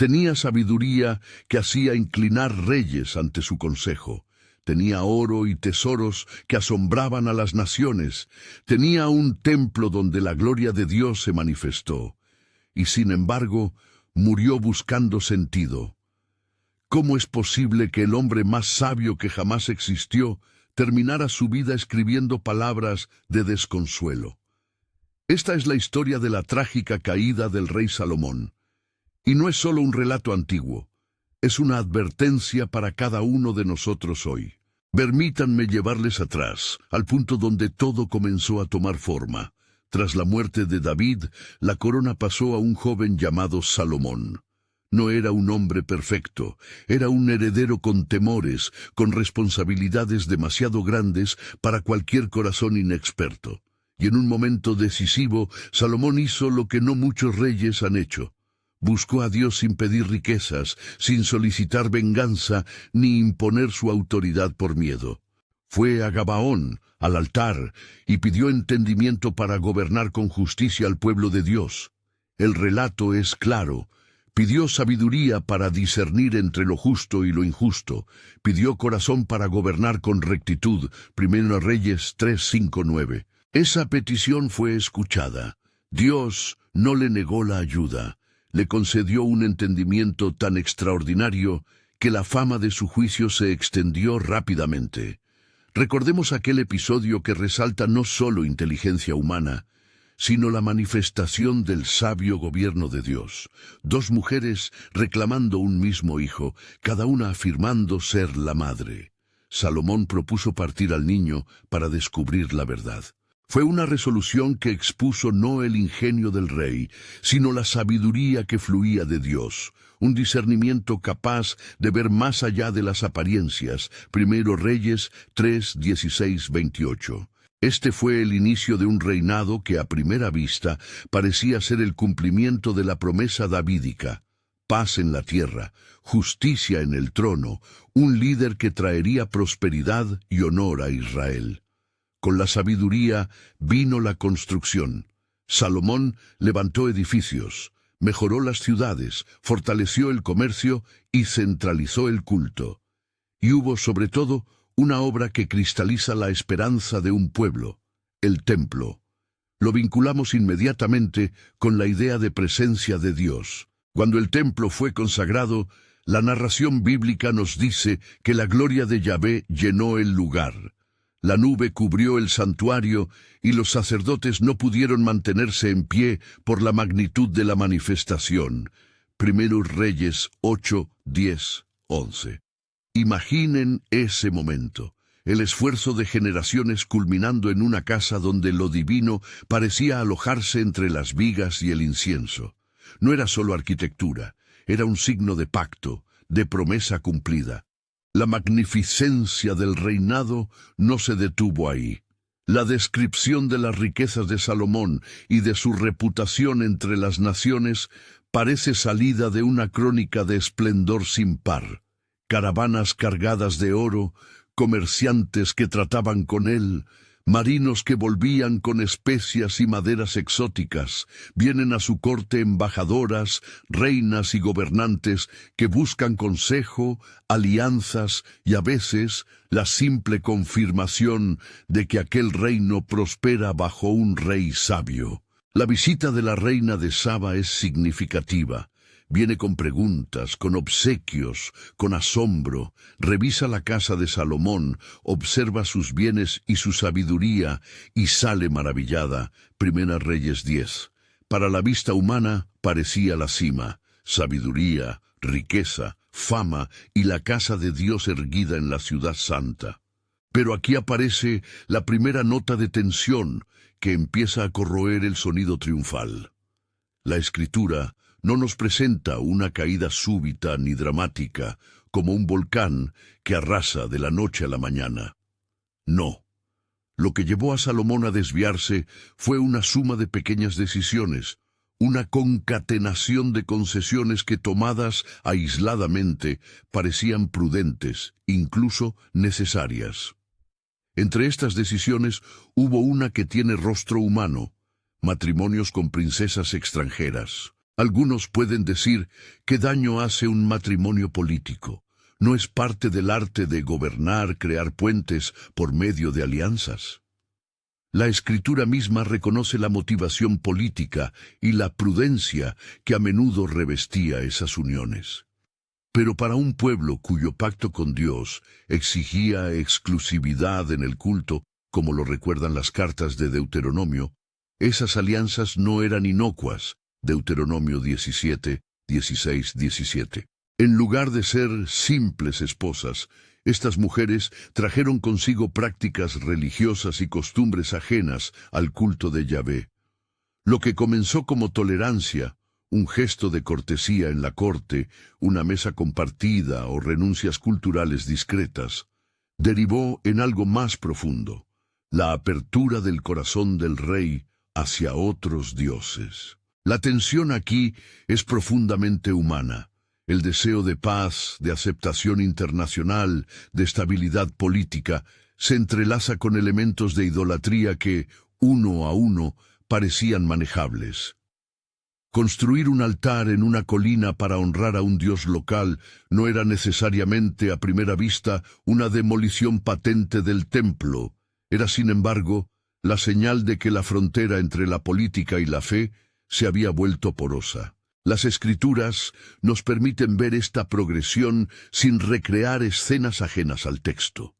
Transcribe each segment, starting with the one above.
Tenía sabiduría que hacía inclinar reyes ante su consejo. Tenía oro y tesoros que asombraban a las naciones. Tenía un templo donde la gloria de Dios se manifestó. Y sin embargo, murió buscando sentido. ¿Cómo es posible que el hombre más sabio que jamás existió terminara su vida escribiendo palabras de desconsuelo? Esta es la historia de la trágica caída del rey Salomón. Y no es solo un relato antiguo, es una advertencia para cada uno de nosotros hoy. Permítanme llevarles atrás, al punto donde todo comenzó a tomar forma. Tras la muerte de David, la corona pasó a un joven llamado Salomón. No era un hombre perfecto, era un heredero con temores, con responsabilidades demasiado grandes para cualquier corazón inexperto. Y en un momento decisivo, Salomón hizo lo que no muchos reyes han hecho. Buscó a Dios sin pedir riquezas, sin solicitar venganza, ni imponer su autoridad por miedo. Fue a Gabaón, al altar, y pidió entendimiento para gobernar con justicia al pueblo de Dios. El relato es claro. Pidió sabiduría para discernir entre lo justo y lo injusto. Pidió corazón para gobernar con rectitud. 1 Reyes 3:5-9. Esa petición fue escuchada. Dios no le negó la ayuda. Le concedió un entendimiento tan extraordinario que la fama de su juicio se extendió rápidamente. Recordemos aquel episodio que resalta no solo inteligencia humana, sino la manifestación del sabio gobierno de Dios. Dos mujeres reclamando un mismo hijo, cada una afirmando ser la madre. Salomón propuso partir al niño para descubrir la verdad. Fue una resolución que expuso no el ingenio del rey, sino la sabiduría que fluía de Dios, un discernimiento capaz de ver más allá de las apariencias. 1 Reyes 3:16-28. Este fue el inicio de un reinado que a primera vista parecía ser el cumplimiento de la promesa davídica. Paz en la tierra, justicia en el trono, un líder que traería prosperidad y honor a Israel. Con la sabiduría vino la construcción. Salomón levantó edificios, mejoró las ciudades, fortaleció el comercio y centralizó el culto. Y hubo sobre todo una obra que cristaliza la esperanza de un pueblo, el templo. Lo vinculamos inmediatamente con la idea de presencia de Dios. Cuando el templo fue consagrado, la narración bíblica nos dice que la gloria de Yahvé llenó el lugar. La nube cubrió el santuario y los sacerdotes no pudieron mantenerse en pie por la magnitud de la manifestación. 1 Reyes 8, 10, 11. Imaginen ese momento, el esfuerzo de generaciones culminando en una casa donde lo divino parecía alojarse entre las vigas y el incienso. No era solo arquitectura, era un signo de pacto, de promesa cumplida. La magnificencia del reinado no se detuvo ahí. La descripción de las riquezas de Salomón y de su reputación entre las naciones parece salida de una crónica de esplendor sin par. Caravanas cargadas de oro, comerciantes que trataban con él, marinos que volvían con especias y maderas exóticas. Vienen a su corte embajadoras, reinas y gobernantes que buscan consejo, alianzas y a veces la simple confirmación de que aquel reino prospera bajo un rey sabio. La visita de la reina de Saba es significativa. Viene con preguntas, con obsequios, con asombro, revisa la casa de Salomón, observa sus bienes y su sabiduría, y sale maravillada. 1 Reyes 10. Para la vista humana parecía la cima, sabiduría, riqueza, fama y la casa de Dios erguida en la ciudad santa. Pero aquí aparece la primera nota de tensión que empieza a corroer el sonido triunfal. La Escritura no nos presenta una caída súbita ni dramática, como un volcán que arrasa de la noche a la mañana. No. Lo que llevó a Salomón a desviarse fue una suma de pequeñas decisiones, una concatenación de concesiones que tomadas aisladamente parecían prudentes, incluso necesarias. Entre estas decisiones hubo una que tiene rostro humano: matrimonios con princesas extranjeras. Algunos pueden decir qué daño hace un matrimonio político. ¿No es parte del arte de gobernar, crear puentes por medio de alianzas? La Escritura misma reconoce la motivación política y la prudencia que a menudo revestía esas uniones. Pero para un pueblo cuyo pacto con Dios exigía exclusividad en el culto, como lo recuerdan las cartas de Deuteronomio, esas alianzas no eran inocuas. Deuteronomio 17, 16, 17. En lugar de ser simples esposas, estas mujeres trajeron consigo prácticas religiosas y costumbres ajenas al culto de Yahvé. Lo que comenzó como tolerancia, un gesto de cortesía en la corte, una mesa compartida o renuncias culturales discretas, derivó en algo más profundo, la apertura del corazón del rey hacia otros dioses. La tensión aquí es profundamente humana. El deseo de paz, de aceptación internacional, de estabilidad política, se entrelaza con elementos de idolatría que, uno a uno, parecían manejables. Construir un altar en una colina para honrar a un dios local no era necesariamente, a primera vista, una demolición patente del templo. Era, sin embargo, la señal de que la frontera entre la política y la fe se había vuelto porosa. Las Escrituras nos permiten ver esta progresión sin recrear escenas ajenas al texto.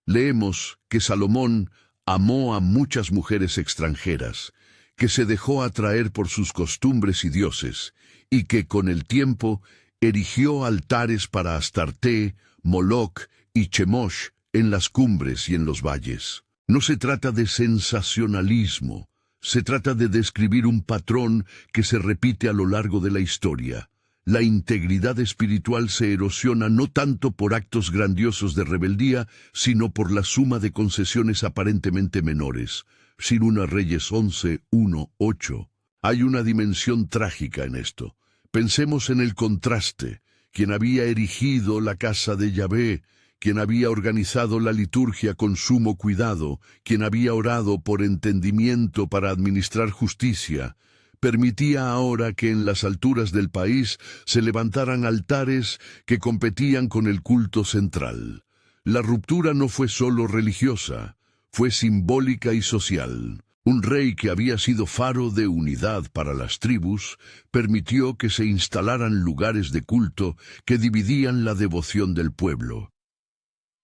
Leemos que Salomón amó a muchas mujeres extranjeras, que se dejó atraer por sus costumbres y dioses, y que con el tiempo erigió altares para Astarte, Moloc y Chemosh en las cumbres y en los valles. No se trata de sensacionalismo. Se trata de describir un patrón que se repite a lo largo de la historia. La integridad espiritual se erosiona no tanto por actos grandiosos de rebeldía, sino por la suma de concesiones aparentemente menores. Segunda Reyes 11, 1, 8. Hay una dimensión trágica en esto. Pensemos en el contraste. Quien había erigido la casa de Yahvé, quien había organizado la liturgia con sumo cuidado, quien había orado por entendimiento para administrar justicia, permitía ahora que en las alturas del país se levantaran altares que competían con el culto central. La ruptura no fue solo religiosa, fue simbólica y social. Un rey que había sido faro de unidad para las tribus, permitió que se instalaran lugares de culto que dividían la devoción del pueblo.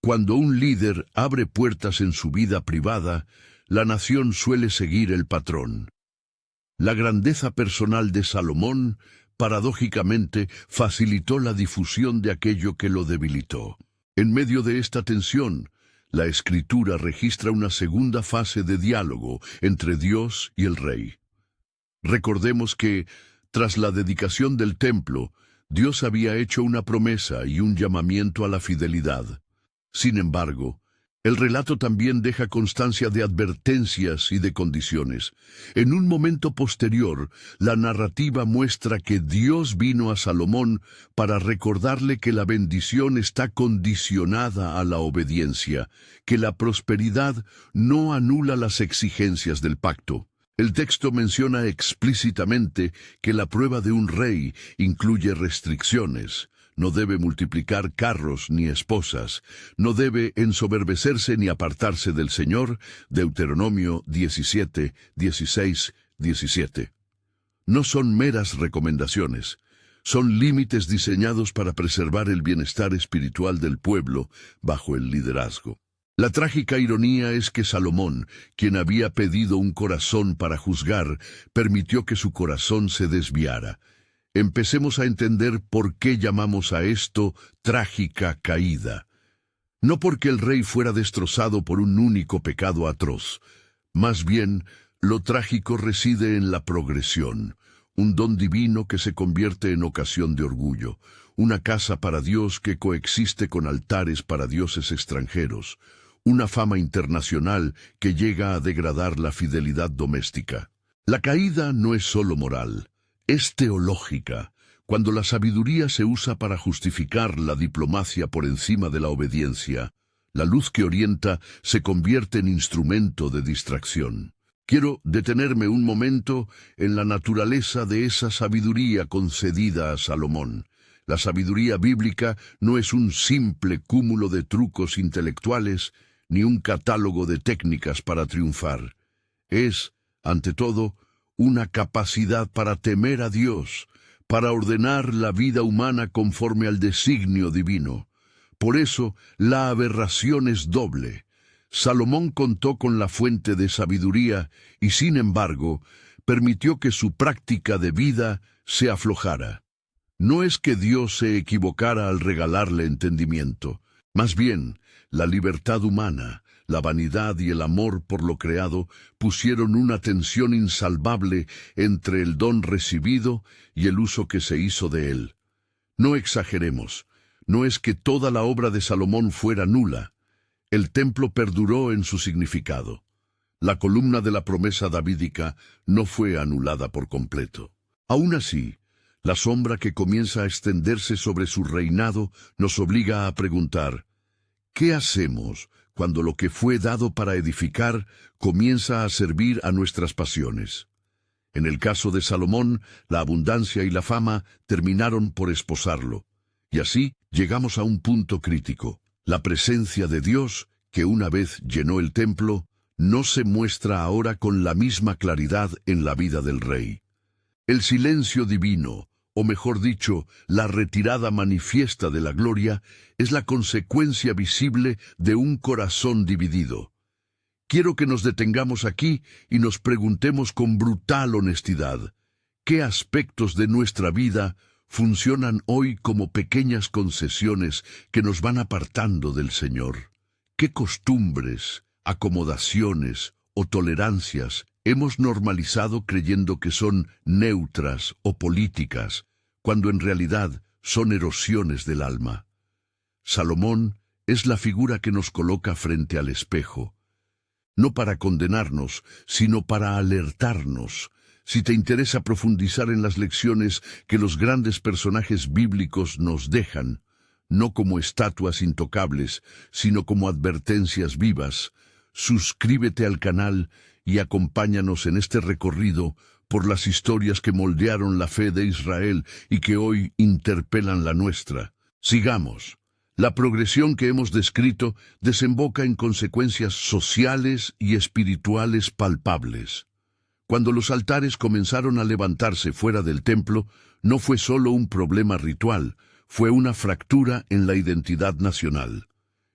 Cuando un líder abre puertas en su vida privada, la nación suele seguir el patrón. La grandeza personal de Salomón, paradójicamente, facilitó la difusión de aquello que lo debilitó. En medio de esta tensión, la Escritura registra una segunda fase de diálogo entre Dios y el rey. Recordemos que, tras la dedicación del templo, Dios había hecho una promesa y un llamamiento a la fidelidad. Sin embargo, el relato también deja constancia de advertencias y de condiciones. En un momento posterior, la narrativa muestra que Dios vino a Salomón para recordarle que la bendición está condicionada a la obediencia, que la prosperidad no anula las exigencias del pacto. El texto menciona explícitamente que la prueba de un rey incluye restricciones. No debe multiplicar carros ni esposas, no debe ensoberbecerse ni apartarse del Señor. Deuteronomio 17, 16, 17. No son meras recomendaciones, son límites diseñados para preservar el bienestar espiritual del pueblo bajo el liderazgo. La trágica ironía es que Salomón, quien había pedido un corazón para juzgar, permitió que su corazón se desviara. Empecemos a entender por qué llamamos a esto trágica caída. No porque el rey fuera destrozado por un único pecado atroz. Más bien, lo trágico reside en la progresión, un don divino que se convierte en ocasión de orgullo, una casa para Dios que coexiste con altares para dioses extranjeros, una fama internacional que llega a degradar la fidelidad doméstica. La caída no es solo moral. Es teológica, cuando la sabiduría se usa para justificar la diplomacia por encima de la obediencia. La luz que orienta se convierte en instrumento de distracción. Quiero detenerme un momento en la naturaleza de esa sabiduría concedida a Salomón. La sabiduría bíblica no es un simple cúmulo de trucos intelectuales ni un catálogo de técnicas para triunfar. Es, ante todo, una capacidad para temer a Dios, para ordenar la vida humana conforme al designio divino. Por eso, la aberración es doble. Salomón contó con la fuente de sabiduría y, sin embargo, permitió que su práctica de vida se aflojara. No es que Dios se equivocara al regalarle entendimiento. Más bien, la libertad humana, la vanidad y el amor por lo creado pusieron una tensión insalvable entre el don recibido y el uso que se hizo de él. No exageremos, no es que toda la obra de Salomón fuera nula. El templo perduró en su significado. La columna de la promesa davídica no fue anulada por completo. Aún así, la sombra que comienza a extenderse sobre su reinado nos obliga a preguntar, ¿qué hacemos cuando lo que fue dado para edificar comienza a servir a nuestras pasiones? En el caso de Salomón, la abundancia y la fama terminaron por esposarlo. Y así llegamos a un punto crítico. La presencia de Dios, que una vez llenó el templo, no se muestra ahora con la misma claridad en la vida del rey. El silencio divino, o mejor dicho, la retirada manifiesta de la gloria, es la consecuencia visible de un corazón dividido. Quiero que nos detengamos aquí y nos preguntemos con brutal honestidad, ¿qué aspectos de nuestra vida funcionan hoy como pequeñas concesiones que nos van apartando del Señor? ¿Qué costumbres, acomodaciones o tolerancias hemos normalizado creyendo que son neutras o políticas, cuando en realidad son erosiones del alma? Salomón es la figura que nos coloca frente al espejo, no para condenarnos, sino para alertarnos. Si te interesa profundizar en las lecciones que los grandes personajes bíblicos nos dejan, no como estatuas intocables, sino como advertencias vivas, suscríbete al canal y acompáñanos en este recorrido por las historias que moldearon la fe de Israel y que hoy interpelan la nuestra. Sigamos. La progresión que hemos descrito desemboca en consecuencias sociales y espirituales palpables. Cuando los altares comenzaron a levantarse fuera del templo, no fue solo un problema ritual, fue una fractura en la identidad nacional.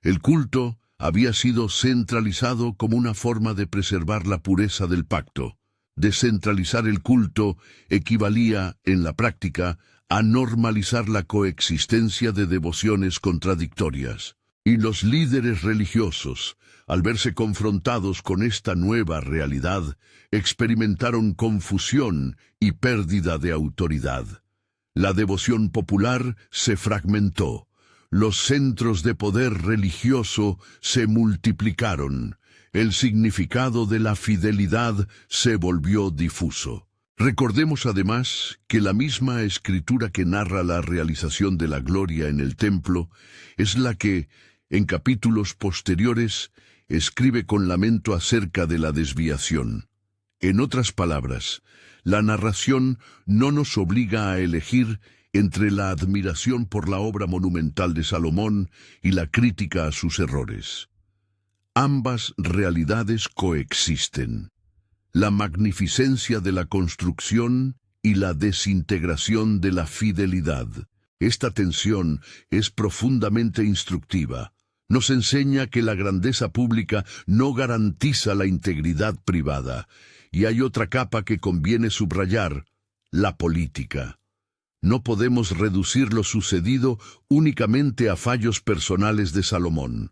El culto había sido centralizado como una forma de preservar la pureza del pacto. Descentralizar el culto equivalía, en la práctica, a normalizar la coexistencia de devociones contradictorias. Y los líderes religiosos, al verse confrontados con esta nueva realidad, experimentaron confusión y pérdida de autoridad. La devoción popular se fragmentó. Los centros de poder religioso se multiplicaron. El significado de la fidelidad se volvió difuso. Recordemos además que la misma escritura que narra la realización de la gloria en el templo es la que, en capítulos posteriores, escribe con lamento acerca de la desviación. En otras palabras, la narración no nos obliga a elegir entre la admiración por la obra monumental de Salomón y la crítica a sus errores. Ambas realidades coexisten. La magnificencia de la construcción y la desintegración de la fidelidad. Esta tensión es profundamente instructiva. Nos enseña que la grandeza pública no garantiza la integridad privada, y hay otra capa que conviene subrayar: la política. No podemos reducir lo sucedido únicamente a fallos personales de Salomón.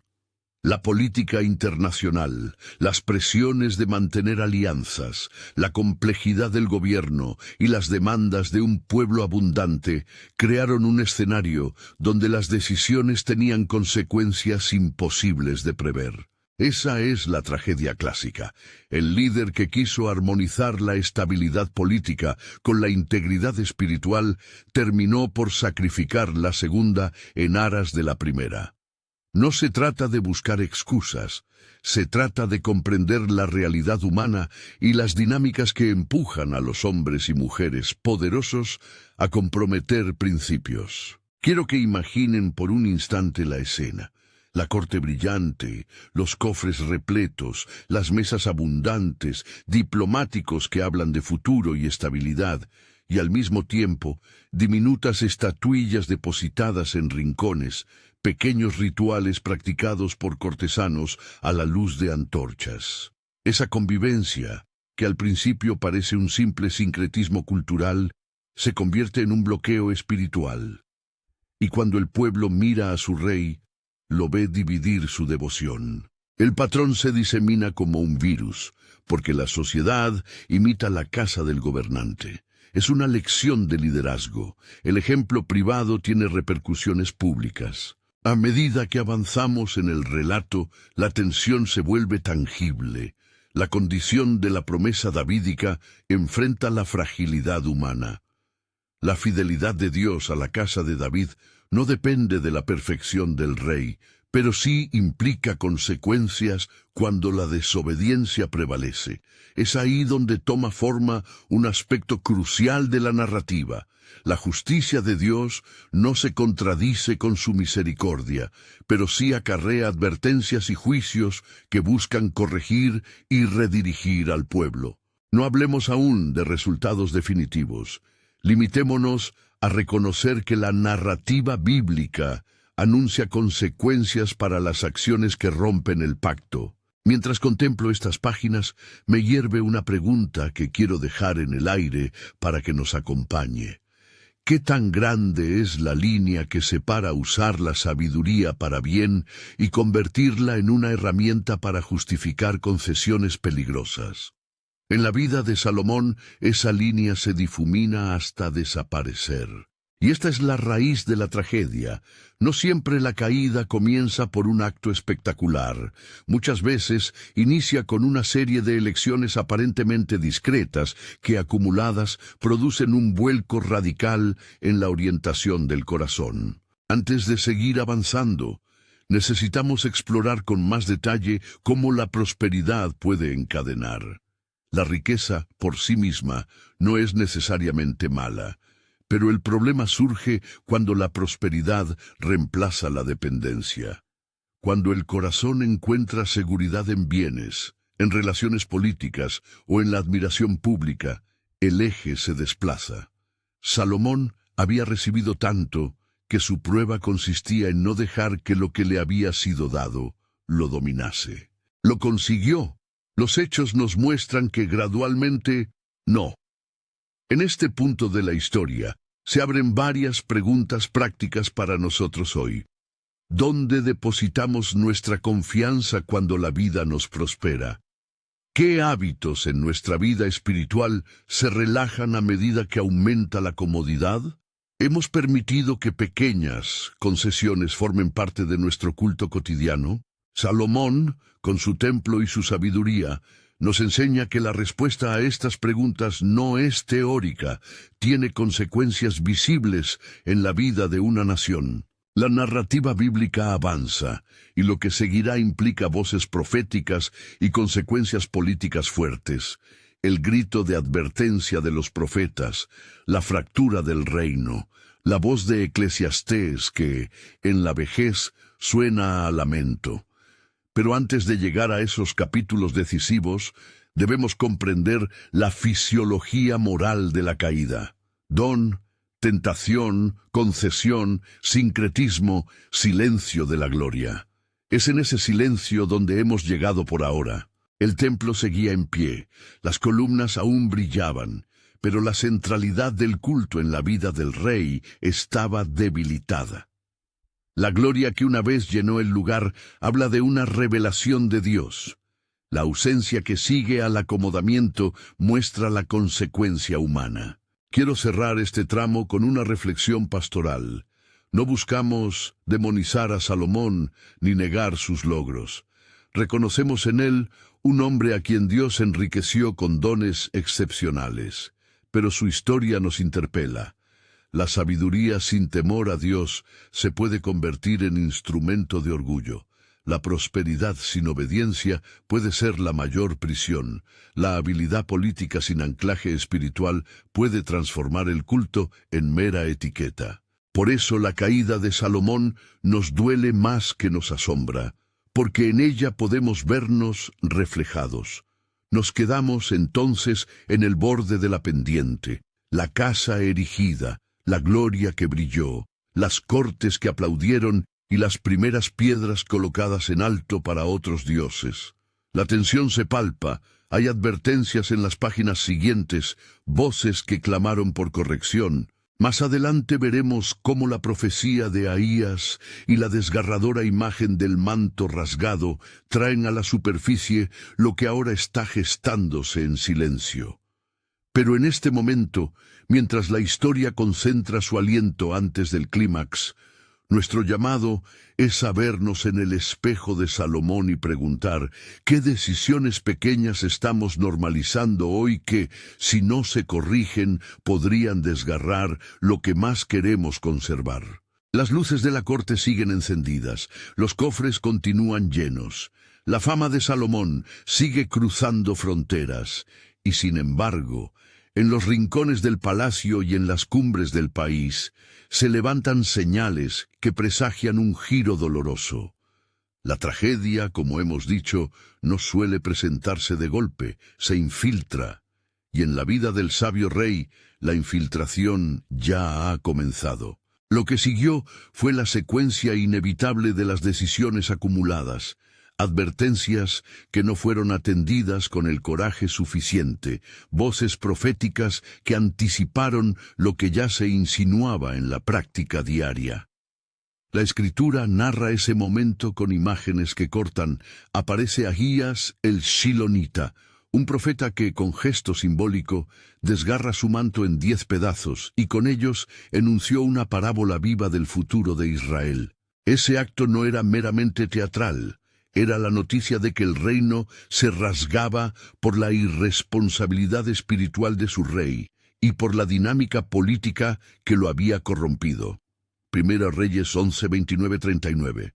La política internacional, las presiones de mantener alianzas, la complejidad del gobierno y las demandas de un pueblo abundante crearon un escenario donde las decisiones tenían consecuencias imposibles de prever. Esa es la tragedia clásica. El líder que quiso armonizar la estabilidad política con la integridad espiritual terminó por sacrificar la segunda en aras de la primera. No se trata de buscar excusas, se trata de comprender la realidad humana y las dinámicas que empujan a los hombres y mujeres poderosos a comprometer principios. Quiero que imaginen por un instante la escena. La corte brillante, los cofres repletos, las mesas abundantes, diplomáticos que hablan de futuro y estabilidad, y al mismo tiempo, diminutas estatuillas depositadas en rincones, pequeños rituales practicados por cortesanos a la luz de antorchas. Esa convivencia, que al principio parece un simple sincretismo cultural, se convierte en un bloqueo espiritual. Y cuando el pueblo mira a su rey, lo ve dividir su devoción. El patrón se disemina como un virus, porque la sociedad imita la casa del gobernante. Es una lección de liderazgo. El ejemplo privado tiene repercusiones públicas. A medida que avanzamos en el relato, la tensión se vuelve tangible. La condición de la promesa davídica enfrenta la fragilidad humana. La fidelidad de Dios a la casa de David no depende de la perfección del rey, pero sí implica consecuencias cuando la desobediencia prevalece. Es ahí donde toma forma un aspecto crucial de la narrativa. La justicia de Dios no se contradice con su misericordia, pero sí acarrea advertencias y juicios que buscan corregir y redirigir al pueblo. No hablemos aún de resultados definitivos. Limitémonos a reconocer que la narrativa bíblica anuncia consecuencias para las acciones que rompen el pacto. Mientras contemplo estas páginas, me hierve una pregunta que quiero dejar en el aire para que nos acompañe. ¿Qué tan grande es la línea que separa usar la sabiduría para bien y convertirla en una herramienta para justificar concesiones peligrosas? En la vida de Salomón, esa línea se difumina hasta desaparecer. Y esta es la raíz de la tragedia. No siempre la caída comienza por un acto espectacular. Muchas veces inicia con una serie de elecciones aparentemente discretas que, acumuladas, producen un vuelco radical en la orientación del corazón. Antes de seguir avanzando, necesitamos explorar con más detalle cómo la prosperidad puede encadenar. La riqueza, por sí misma, no es necesariamente mala. Pero el problema surge cuando la prosperidad reemplaza la dependencia. Cuando el corazón encuentra seguridad en bienes, en relaciones políticas o en la admiración pública, el eje se desplaza. Salomón había recibido tanto que su prueba consistía en no dejar que lo que le había sido dado lo dominase. Lo consiguió. Los hechos nos muestran que gradualmente no. En este punto de la historia, se abren varias preguntas prácticas para nosotros hoy. ¿Dónde depositamos nuestra confianza cuando la vida nos prospera? ¿Qué hábitos en nuestra vida espiritual se relajan a medida que aumenta la comodidad? ¿Hemos permitido que pequeñas concesiones formen parte de nuestro culto cotidiano? Salomón, con su templo y su sabiduría, nos enseña que la respuesta a estas preguntas no es teórica, tiene consecuencias visibles en la vida de una nación. La narrativa bíblica avanza, y lo que seguirá implica voces proféticas y consecuencias políticas fuertes. El grito de advertencia de los profetas, la fractura del reino, la voz de Eclesiastés que, en la vejez, suena a lamento. Pero antes de llegar a esos capítulos decisivos, debemos comprender la fisiología moral de la caída. Don, tentación, concesión, sincretismo, silencio de la gloria. Es en ese silencio donde hemos llegado por ahora. El templo seguía en pie, las columnas aún brillaban, pero la centralidad del culto en la vida del rey estaba debilitada. La gloria que una vez llenó el lugar habla de una revelación de Dios. La ausencia que sigue al acomodamiento muestra la consecuencia humana. Quiero cerrar este tramo con una reflexión pastoral. No buscamos demonizar a Salomón ni negar sus logros. Reconocemos en él un hombre a quien Dios enriqueció con dones excepcionales. Pero su historia nos interpela. La sabiduría sin temor a Dios se puede convertir en instrumento de orgullo. La prosperidad sin obediencia puede ser la mayor prisión. La habilidad política sin anclaje espiritual puede transformar el culto en mera etiqueta. Por eso la caída de Salomón nos duele más que nos asombra, porque en ella podemos vernos reflejados. Nos quedamos entonces en el borde de la pendiente, la casa erigida, la gloria que brilló, las cortes que aplaudieron y las primeras piedras colocadas en alto para otros dioses. La tensión se palpa, hay advertencias en las páginas siguientes, voces que clamaron por corrección. Más adelante veremos cómo la profecía de Ahías y la desgarradora imagen del manto rasgado traen a la superficie lo que ahora está gestándose en silencio. Pero en este momento, mientras la historia concentra su aliento antes del clímax, nuestro llamado es a vernos en el espejo de Salomón y preguntar qué decisiones pequeñas estamos normalizando hoy que, si no se corrigen, podrían desgarrar lo que más queremos conservar. Las luces de la corte siguen encendidas, los cofres continúan llenos, la fama de Salomón sigue cruzando fronteras, y sin embargo, en los rincones del palacio y en las cumbres del país, se levantan señales que presagian un giro doloroso. La tragedia, como hemos dicho, no suele presentarse de golpe, se infiltra, y en la vida del sabio rey, la infiltración ya ha comenzado. Lo que siguió fue la secuencia inevitable de las decisiones acumuladas, advertencias que no fueron atendidas con el coraje suficiente, voces proféticas que anticiparon lo que ya se insinuaba en la práctica diaria. La Escritura narra ese momento con imágenes que cortan. Aparece Ahías el Shilonita, un profeta que, con gesto simbólico, desgarra su manto en 10 pedazos y con ellos enunció una parábola viva del futuro de Israel. Ese acto no era meramente teatral. Era la noticia de que el reino se rasgaba por la irresponsabilidad espiritual de su rey y por la dinámica política que lo había corrompido. Primera Reyes 11, 29-39.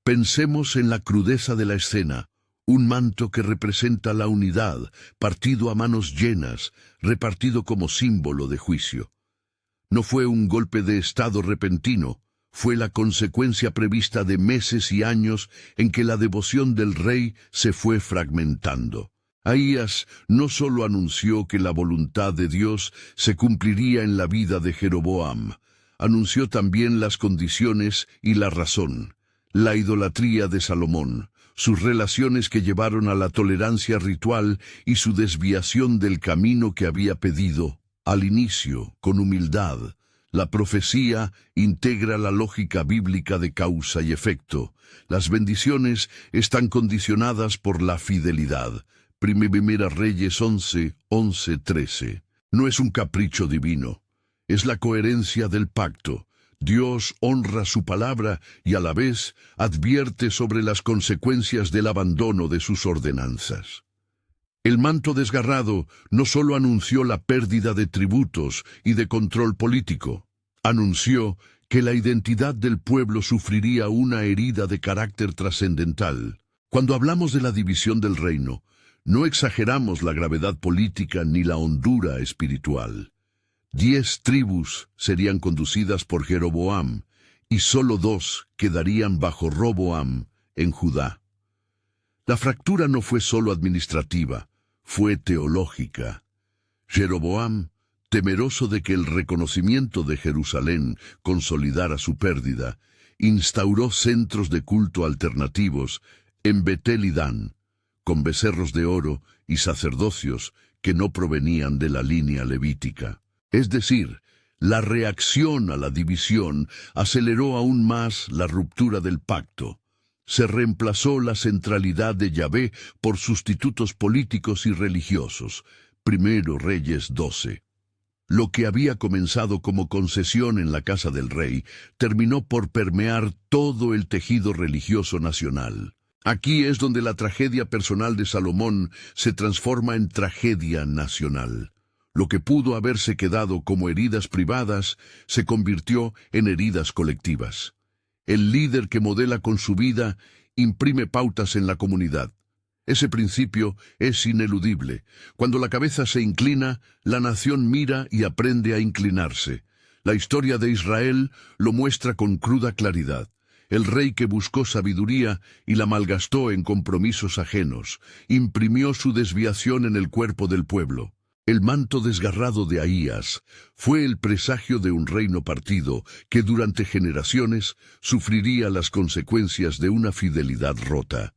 Pensemos en la crudeza de la escena, un manto que representa la unidad, partido a manos llenas, repartido como símbolo de juicio. No fue un golpe de estado repentino, fue la consecuencia prevista de meses y años en que la devoción del rey se fue fragmentando. Ahías no solo anunció que la voluntad de Dios se cumpliría en la vida de Jeroboam, anunció también las condiciones y la razón, la idolatría de Salomón, sus relaciones que llevaron a la tolerancia ritual y su desviación del camino que había pedido. Al inicio, con humildad, la profecía integra la lógica bíblica de causa y efecto. Las bendiciones están condicionadas por la fidelidad. Primera Reyes 11, 13. No es un capricho divino, es la coherencia del pacto. Dios honra su palabra y a la vez advierte sobre las consecuencias del abandono de sus ordenanzas. El manto desgarrado no solo anunció la pérdida de tributos y de control político, anunció que la identidad del pueblo sufriría una herida de carácter trascendental. Cuando hablamos de la división del reino, no exageramos la gravedad política ni la hondura espiritual. 10 tribus serían conducidas por Jeroboam, y solo 2 quedarían bajo Roboam en Judá. La fractura no fue solo administrativa, fue teológica. Jeroboam, temeroso de que el reconocimiento de Jerusalén consolidara su pérdida, instauró centros de culto alternativos en Betel y Dan, con becerros de oro y sacerdocios que no provenían de la línea levítica. Es decir, la reacción a la división aceleró aún más la ruptura del pacto. Se reemplazó la centralidad de Yahvé por sustitutos políticos y religiosos. Primero Reyes 12. Lo que había comenzado como concesión en la casa del rey terminó por permear todo el tejido religioso nacional. Aquí es donde la tragedia personal de Salomón se transforma en tragedia nacional. Lo que pudo haberse quedado como heridas privadas se convirtió en heridas colectivas. El líder que modela con su vida imprime pautas en la comunidad. Ese principio es ineludible. Cuando la cabeza se inclina, la nación mira y aprende a inclinarse. La historia de Israel lo muestra con cruda claridad. El rey que buscó sabiduría y la malgastó en compromisos ajenos, imprimió su desviación en el cuerpo del pueblo. El manto desgarrado de Ahías fue el presagio de un reino partido que durante generaciones sufriría las consecuencias de una fidelidad rota.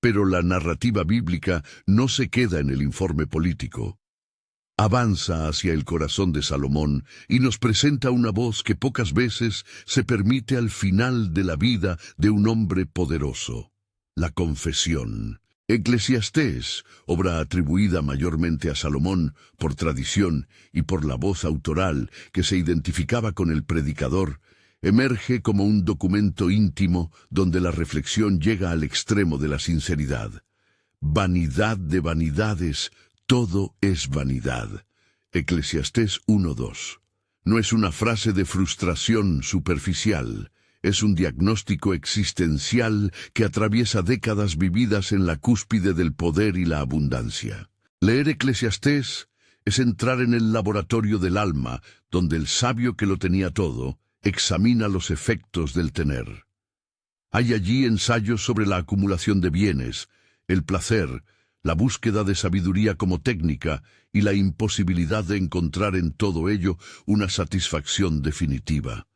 Pero la narrativa bíblica no se queda en el informe político. Avanza hacia el corazón de Salomón y nos presenta una voz que pocas veces se permite al final de la vida de un hombre poderoso: la confesión. Eclesiastés, obra atribuida mayormente a Salomón por tradición y por la voz autoral que se identificaba con el predicador, emerge como un documento íntimo donde la reflexión llega al extremo de la sinceridad. Vanidad de vanidades, todo es vanidad. Eclesiastés 1:2. No es una frase de frustración superficial, es un diagnóstico existencial que atraviesa décadas vividas en la cúspide del poder y la abundancia. Leer Eclesiastés es entrar en el laboratorio del alma, donde el sabio que lo tenía todo examina los efectos del tener. Hay allí ensayos sobre la acumulación de bienes, el placer, la búsqueda de sabiduría como técnica y la imposibilidad de encontrar en todo ello una satisfacción definitiva.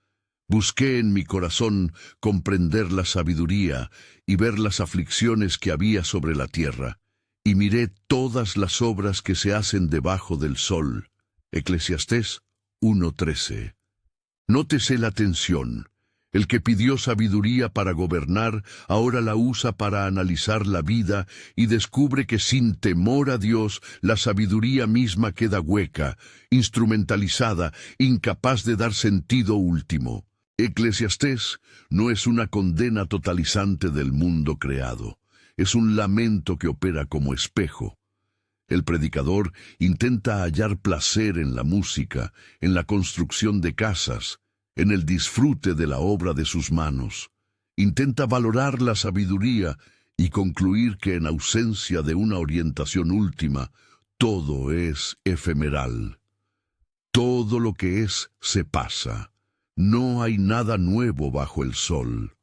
Busqué en mi corazón comprender la sabiduría y ver las aflicciones que había sobre la tierra, y miré todas las obras que se hacen debajo del sol. Eclesiastés 1:13. Nótese la tensión. El que pidió sabiduría para gobernar, ahora la usa para analizar la vida y descubre que sin temor a Dios, la sabiduría misma queda hueca, instrumentalizada, incapaz de dar sentido último. Eclesiastés no es una condena totalizante del mundo creado, es un lamento que opera como espejo. El predicador intenta hallar placer en la música, en la construcción de casas, en el disfrute de la obra de sus manos. Intenta valorar la sabiduría y concluir que en ausencia de una orientación última, todo es efemeral. Todo lo que es se pasa. No hay nada nuevo bajo el sol.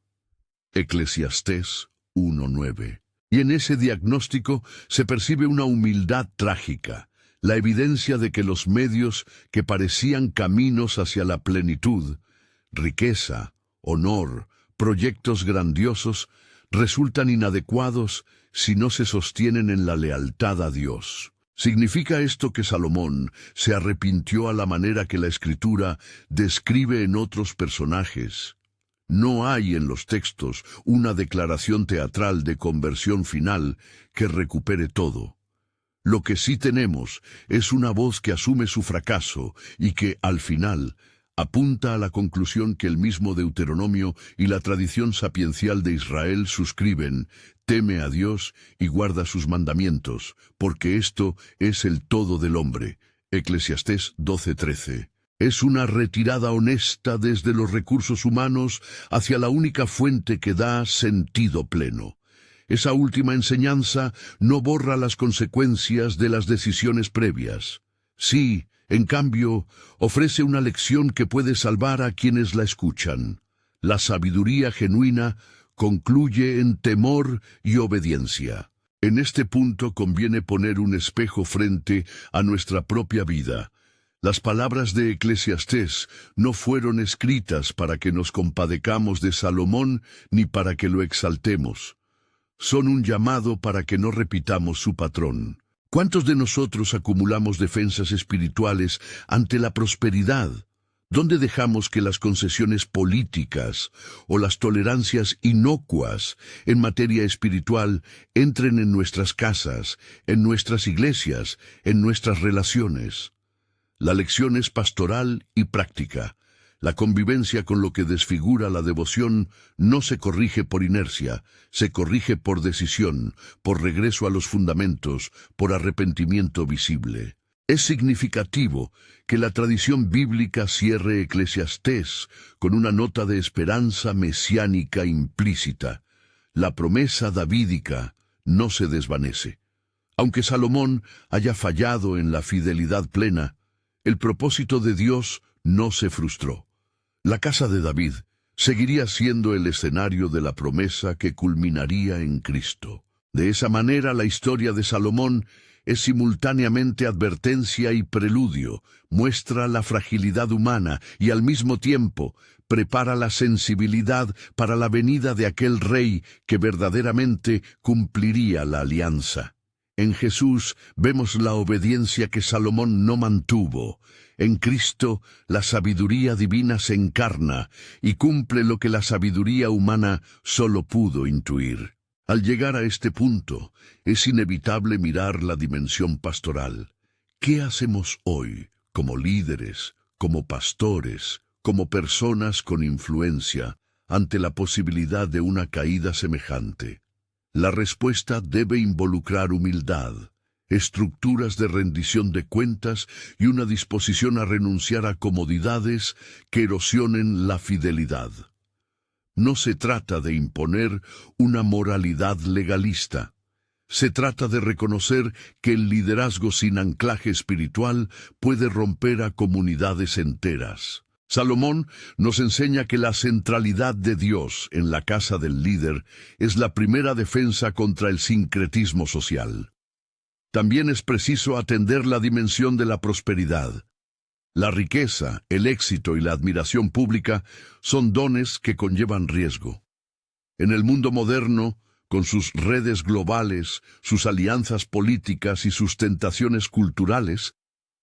Eclesiastés 1:9. Y en ese diagnóstico se percibe una humildad trágica, la evidencia de que los medios que parecían caminos hacia la plenitud, riqueza, honor, proyectos grandiosos, resultan inadecuados si no se sostienen en la lealtad a Dios. ¿Significa esto que Salomón se arrepintió a la manera que la Escritura describe en otros personajes? No hay en los textos una declaración teatral de conversión final que recupere todo. Lo que sí tenemos es una voz que asume su fracaso y que, al final, apunta a la conclusión que el mismo Deuteronomio y la tradición sapiencial de Israel suscriben: teme a Dios y guarda sus mandamientos, porque esto es el todo del hombre. Eclesiastés 12:13. Es una retirada honesta desde los recursos humanos hacia la única fuente que da sentido pleno. Esa última enseñanza no borra las consecuencias de las decisiones previas. Sí, en cambio, ofrece una lección que puede salvar a quienes la escuchan. La sabiduría genuina concluye en temor y obediencia. En este punto conviene poner un espejo frente a nuestra propia vida. Las palabras de Eclesiastés no fueron escritas para que nos compadezcamos de Salomón ni para que lo exaltemos. Son un llamado para que no repitamos su patrón. ¿Cuántos de nosotros acumulamos defensas espirituales ante la prosperidad? ¿Dónde dejamos que las concesiones políticas o las tolerancias inocuas en materia espiritual entren en nuestras casas, en nuestras iglesias, en nuestras relaciones? La lección es pastoral y práctica. La convivencia con lo que desfigura la devoción no se corrige por inercia, se corrige por decisión, por regreso a los fundamentos, por arrepentimiento visible. Es significativo que la tradición bíblica cierre Eclesiastés con una nota de esperanza mesiánica implícita. La promesa davídica no se desvanece. Aunque Salomón haya fallado en la fidelidad plena, el propósito de Dios no se frustró. La casa de David seguiría siendo el escenario de la promesa que culminaría en Cristo. De esa manera, la historia de Salomón es simultáneamente advertencia y preludio, muestra la fragilidad humana y al mismo tiempo prepara la sensibilidad para la venida de aquel rey que verdaderamente cumpliría la alianza. En Jesús vemos la obediencia que Salomón no mantuvo. En Cristo, la sabiduría divina se encarna y cumple lo que la sabiduría humana solo pudo intuir. Al llegar a este punto, es inevitable mirar la dimensión pastoral. ¿Qué hacemos hoy, como líderes, como pastores, como personas con influencia, ante la posibilidad de una caída semejante? La respuesta debe involucrar humildad, estructuras de rendición de cuentas y una disposición a renunciar a comodidades que erosionen la fidelidad. No se trata de imponer una moralidad legalista. Se trata de reconocer que el liderazgo sin anclaje espiritual puede romper a comunidades enteras. Salomón nos enseña que la centralidad de Dios en la casa del líder es la primera defensa contra el sincretismo social. También es preciso atender la dimensión de la prosperidad. La riqueza, el éxito y la admiración pública son dones que conllevan riesgo. En el mundo moderno, con sus redes globales, sus alianzas políticas y sus tentaciones culturales,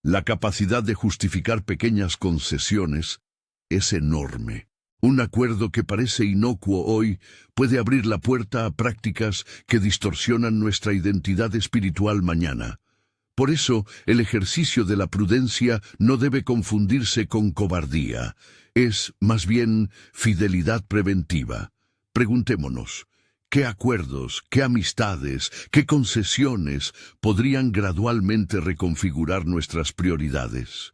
la capacidad de justificar pequeñas concesiones es enorme. Un acuerdo que parece inocuo hoy puede abrir la puerta a prácticas que distorsionan nuestra identidad espiritual mañana. Por eso, el ejercicio de la prudencia no debe confundirse con cobardía. Es, más bien, fidelidad preventiva. Preguntémonos, ¿qué acuerdos, qué amistades, qué concesiones podrían gradualmente reconfigurar nuestras prioridades?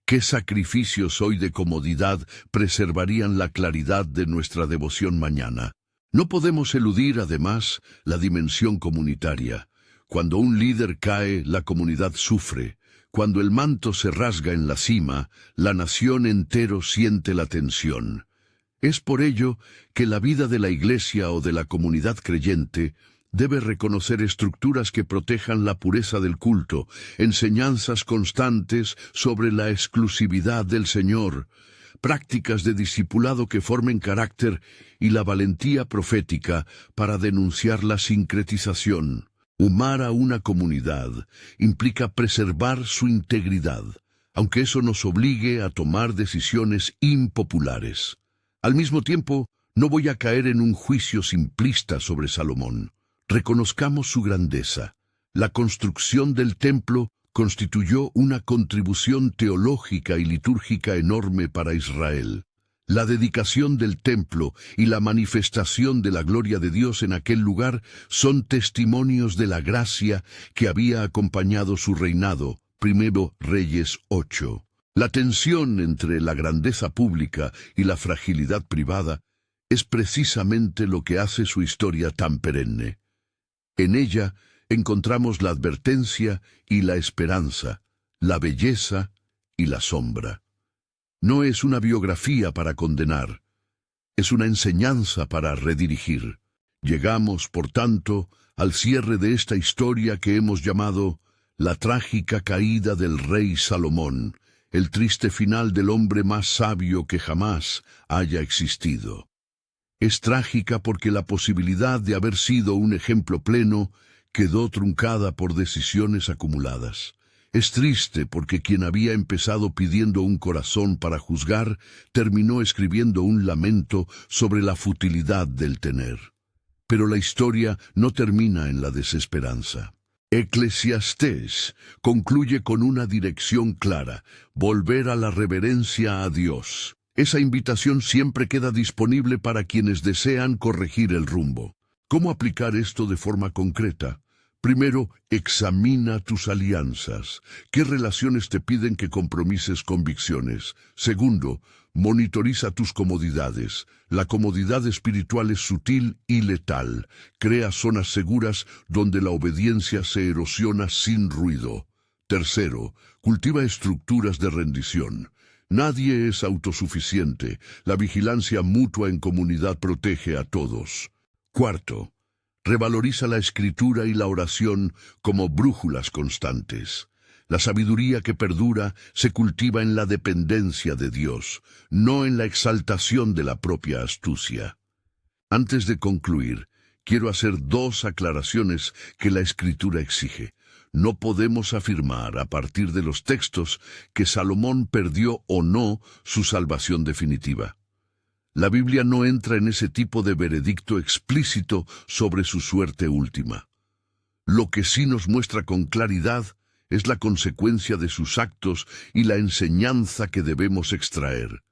¿Qué sacrificios hoy de comodidad preservarían la claridad de nuestra devoción mañana? No podemos eludir, además, la dimensión comunitaria. Cuando un líder cae, la comunidad sufre. Cuando el manto se rasga en la cima, la nación entero siente la tensión. Es por ello que la vida de la Iglesia o de la comunidad creyente debe reconocer estructuras que protejan la pureza del culto, enseñanzas constantes sobre la exclusividad del Señor, prácticas de discipulado que formen carácter y la valentía profética para denunciar la sincretización. Humar a una comunidad implica preservar su integridad, aunque eso nos obligue a tomar decisiones impopulares. Al mismo tiempo, no voy a caer en un juicio simplista sobre Salomón. Reconozcamos su grandeza. La construcción del templo constituyó una contribución teológica y litúrgica enorme para Israel. La dedicación del templo y la manifestación de la gloria de Dios en aquel lugar son testimonios de la gracia que había acompañado su reinado. Primero Reyes 8. La tensión entre la grandeza pública y la fragilidad privada es precisamente lo que hace su historia tan perenne. En ella encontramos la advertencia y la esperanza, la belleza y la sombra. No es una biografía para condenar, es una enseñanza para redirigir. Llegamos, por tanto, al cierre de esta historia que hemos llamado la trágica caída del rey Salomón, el triste final del hombre más sabio que jamás haya existido. Es trágica porque la posibilidad de haber sido un ejemplo pleno quedó truncada por decisiones acumuladas. Es triste porque quien había empezado pidiendo un corazón para juzgar, terminó escribiendo un lamento sobre la futilidad del tener. Pero la historia no termina en la desesperanza. Eclesiastés concluye con una dirección clara: volver a la reverencia a Dios. Esa invitación siempre queda disponible para quienes desean corregir el rumbo. ¿Cómo aplicar esto de forma concreta? Primero, examina tus alianzas. ¿Qué relaciones te piden que compromises convicciones? Segundo, monitoriza tus comodidades. La comodidad espiritual es sutil y letal. Crea zonas seguras donde la obediencia se erosiona sin ruido. Tercero, cultiva estructuras de rendición. Nadie es autosuficiente. La vigilancia mutua en comunidad protege a todos. Cuarto, revaloriza la escritura y la oración como brújulas constantes. La sabiduría que perdura se cultiva en la dependencia de Dios, no en la exaltación de la propia astucia. Antes de concluir, quiero hacer dos aclaraciones que la Escritura exige. No podemos afirmar a partir de los textos que Salomón perdió o no su salvación definitiva. La Biblia no entra en ese tipo de veredicto explícito sobre su suerte última. Lo que sí nos muestra con claridad es la consecuencia de sus actos y la enseñanza que debemos extraer.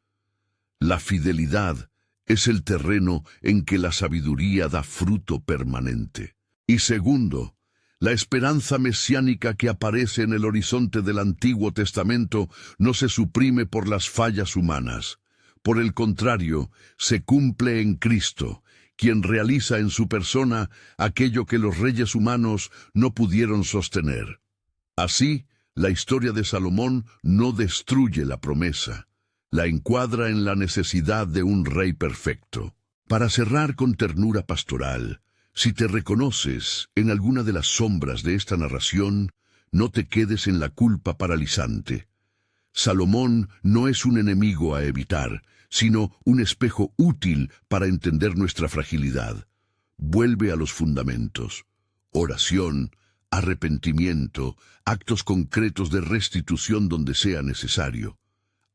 La fidelidad es el terreno en que la sabiduría da fruto permanente. Y segundo, la esperanza mesiánica que aparece en el horizonte del Antiguo Testamento no se suprime por las fallas humanas. Por el contrario, se cumple en Cristo, quien realiza en su persona aquello que los reyes humanos no pudieron sostener. Así, la historia de Salomón no destruye la promesa, la encuadra en la necesidad de un rey perfecto. Para cerrar con ternura pastoral, si te reconoces en alguna de las sombras de esta narración, no te quedes en la culpa paralizante. Salomón no es un enemigo a evitar, sino un espejo útil para entender nuestra fragilidad. Vuelve a los fundamentos: oración, arrepentimiento, actos concretos de restitución donde sea necesario.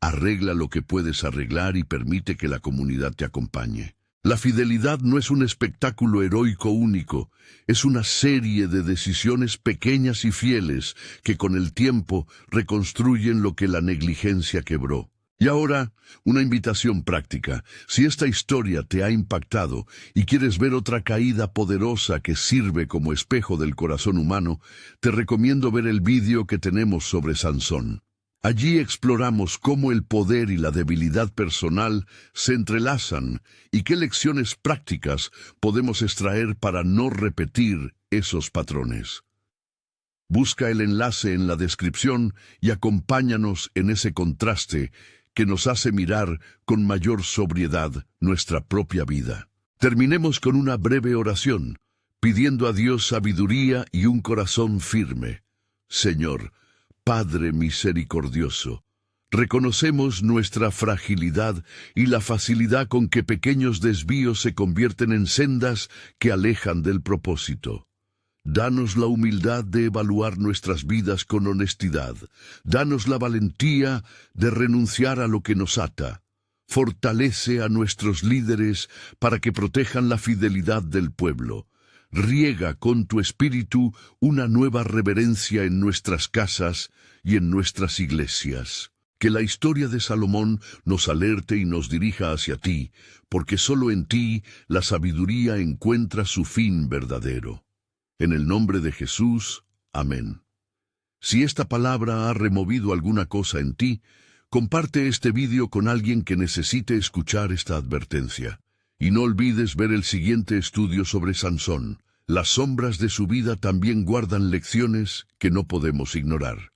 Arregla lo que puedes arreglar y permite que la comunidad te acompañe. La fidelidad no es un espectáculo heroico único, es una serie de decisiones pequeñas y fieles que con el tiempo reconstruyen lo que la negligencia quebró. Y ahora, una invitación práctica. Si esta historia te ha impactado y quieres ver otra caída poderosa que sirve como espejo del corazón humano, te recomiendo ver el vídeo que tenemos sobre Sansón. Allí exploramos cómo el poder y la debilidad personal se entrelazan y qué lecciones prácticas podemos extraer para no repetir esos patrones. Busca el enlace en la descripción y acompáñanos en ese contraste que nos hace mirar con mayor sobriedad nuestra propia vida. Terminemos con una breve oración, pidiendo a Dios sabiduría y un corazón firme. Señor, Padre misericordioso, reconocemos nuestra fragilidad y la facilidad con que pequeños desvíos se convierten en sendas que alejan del propósito. Danos la humildad de evaluar nuestras vidas con honestidad. Danos la valentía de renunciar a lo que nos ata. Fortalece a nuestros líderes para que protejan la fidelidad del pueblo. Riega con tu espíritu una nueva reverencia en nuestras casas y en nuestras iglesias. Que la historia de Salomón nos alerte y nos dirija hacia ti, porque solo en ti la sabiduría encuentra su fin verdadero. En el nombre de Jesús, amén. Si esta palabra ha removido alguna cosa en ti, comparte este vídeo con alguien que necesite escuchar esta advertencia. Y no olvides ver el siguiente estudio sobre Sansón. Las sombras de su vida también guardan lecciones que no podemos ignorar.